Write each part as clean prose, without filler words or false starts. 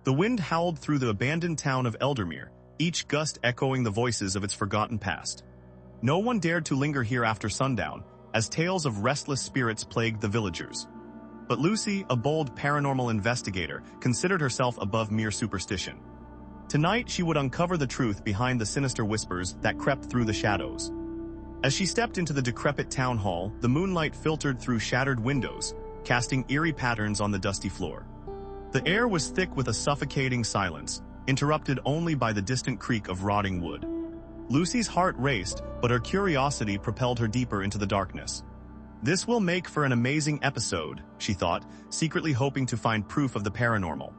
The wind howled through the abandoned town of Eldermere, each gust echoing the voices of its forgotten past. No one dared to linger here after sundown, as tales of restless spirits plagued the villagers. But Lucy, a bold paranormal investigator, considered herself above mere superstition. Tonight she would uncover the truth behind the sinister whispers that crept through the shadows. As she stepped into the decrepit town hall, the moonlight filtered through shattered windows, casting eerie patterns on the dusty floor. The air was thick with a suffocating silence, interrupted only by the distant creak of rotting wood. Lucy's heart raced, but her curiosity propelled her deeper into the darkness. This will make for an amazing episode, she thought, secretly hoping to find proof of the paranormal.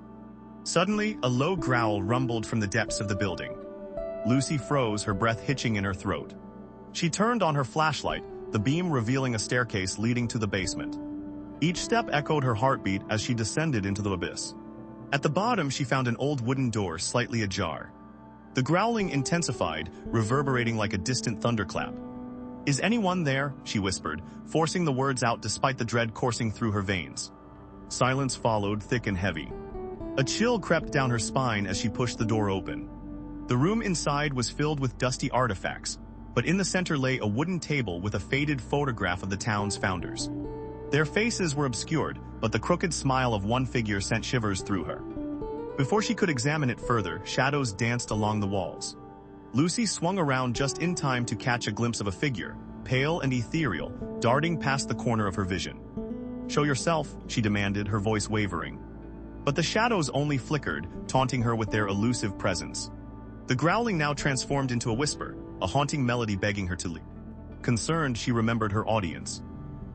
Suddenly, a low growl rumbled from the depths of the building. Lucy froze, her breath hitching in her throat. She turned on her flashlight, the beam revealing a staircase leading to the basement. Each step echoed her heartbeat as she descended into the abyss. At the bottom, she found an old wooden door slightly ajar. The growling intensified, reverberating like a distant thunderclap. "Is anyone there?" she whispered, forcing the words out despite the dread coursing through her veins. Silence followed, thick and heavy. A chill crept down her spine as she pushed the door open. The room inside was filled with dusty artifacts, but in the center lay a wooden table with a faded photograph of the town's founders. Their faces were obscured, but the crooked smile of one figure sent shivers through her. Before she could examine it further, shadows danced along the walls. Lucy swung around just in time to catch a glimpse of a figure, pale and ethereal, darting past the corner of her vision. "Show yourself," she demanded, her voice wavering. But the shadows only flickered, taunting her with their elusive presence. The growling now transformed into a whisper, a haunting melody begging her to leave. Concerned, she remembered her audience.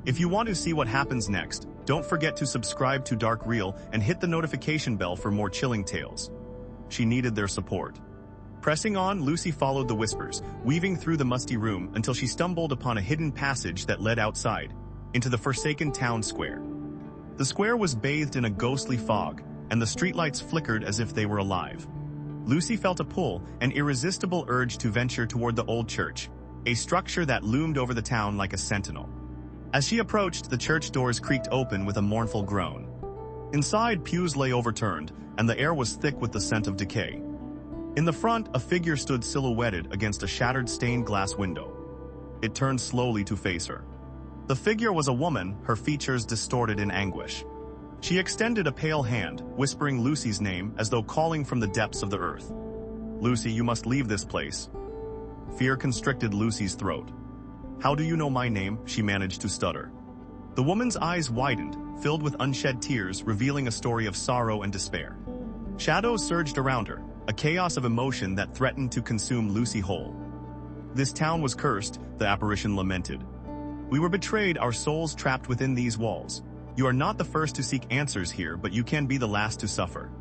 If you want to see what happens next, don't forget to subscribe to Dark Reel and hit the notification bell for more chilling tales. She needed their support. Pressing on, Lucy followed the whispers, weaving through the musty room until she stumbled upon a hidden passage that led outside, into the forsaken town square. The square was bathed in a ghostly fog, and the streetlights flickered as if they were alive. Lucy felt a pull, an irresistible urge to venture toward the old church, a structure that loomed over the town like a sentinel. As she approached, the church doors creaked open with a mournful groan. Inside, pews lay overturned, and the air was thick with the scent of decay. In the front, a figure stood silhouetted against a shattered stained glass window. It turned slowly to face her. The figure was a woman, her features distorted in anguish. She extended a pale hand, whispering Lucy's name as though calling from the depths of the earth. "Lucy, you must leave this place." Fear constricted Lucy's throat. "How do you know my name?" she managed to stutter. The woman's eyes widened, filled with unshed tears, revealing a story of sorrow and despair. Shadows surged around her, a chaos of emotion that threatened to consume Lucy whole. "This town was cursed," the apparition lamented. "We were betrayed, our souls trapped within these walls. You are not the first to seek answers here, but you can be the last to suffer."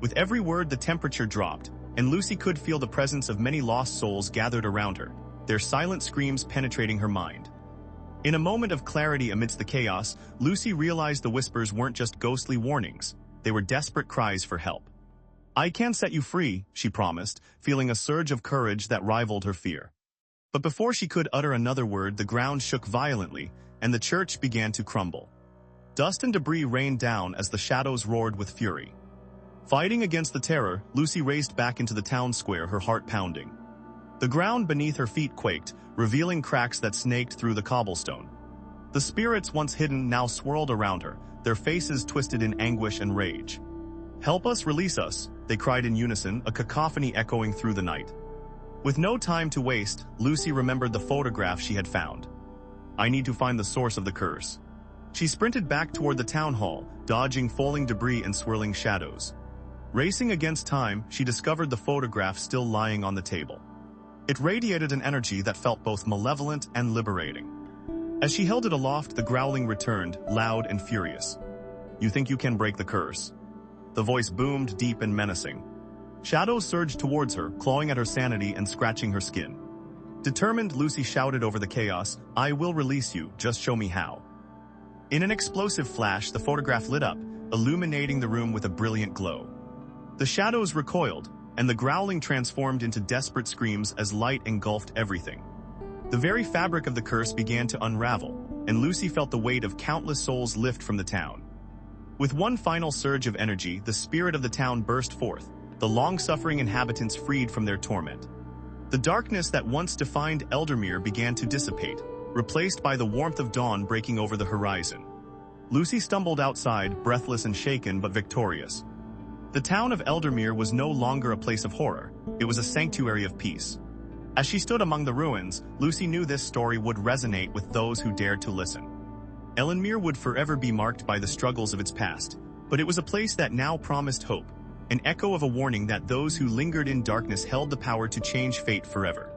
With every word, the temperature dropped, and Lucy could feel the presence of many lost souls gathered around her, their silent screams penetrating her mind. In a moment of clarity amidst the chaos, Lucy realized the whispers weren't just ghostly warnings, they were desperate cries for help. "I can set you free," she promised, feeling a surge of courage that rivaled her fear. But before she could utter another word, the ground shook violently, and the church began to crumble. Dust and debris rained down as the shadows roared with fury. Fighting against the terror, Lucy raced back into the town square, her heart pounding. The ground beneath her feet quaked, revealing cracks that snaked through the cobblestone. The spirits once hidden now swirled around her, their faces twisted in anguish and rage. "Help us, release us," they cried in unison, a cacophony echoing through the night. With no time to waste, Lucy remembered the photograph she had found. "I need to find the source of the curse." She sprinted back toward the town hall, dodging falling debris and swirling shadows. Racing against time, she discovered the photograph still lying on the table. It radiated an energy that felt both malevolent and liberating. As she held it aloft, the growling returned, loud and furious. "You think you can break the curse?" The voice boomed, deep and menacing. Shadows surged towards her, clawing at her sanity and scratching her skin. Determined, Lucy shouted over the chaos, "I will release you, just show me how." In an explosive flash, the photograph lit up, illuminating the room with a brilliant glow. The shadows recoiled, and the growling transformed into desperate screams as light engulfed everything. The very fabric of the curse began to unravel, and Lucy felt the weight of countless souls lift from the town. With one final surge of energy, the spirit of the town burst forth, the long-suffering inhabitants freed from their torment. The darkness that once defined Eldermere began to dissipate, replaced by the warmth of dawn breaking over the horizon. Lucy stumbled outside, breathless and shaken but victorious. The town of Eldermere was no longer a place of horror, it was a sanctuary of peace. As she stood among the ruins, Lucy knew this story would resonate with those who dared to listen. Eldermere would forever be marked by the struggles of its past, but it was a place that now promised hope, an echo of a warning that those who lingered in darkness held the power to change fate forever.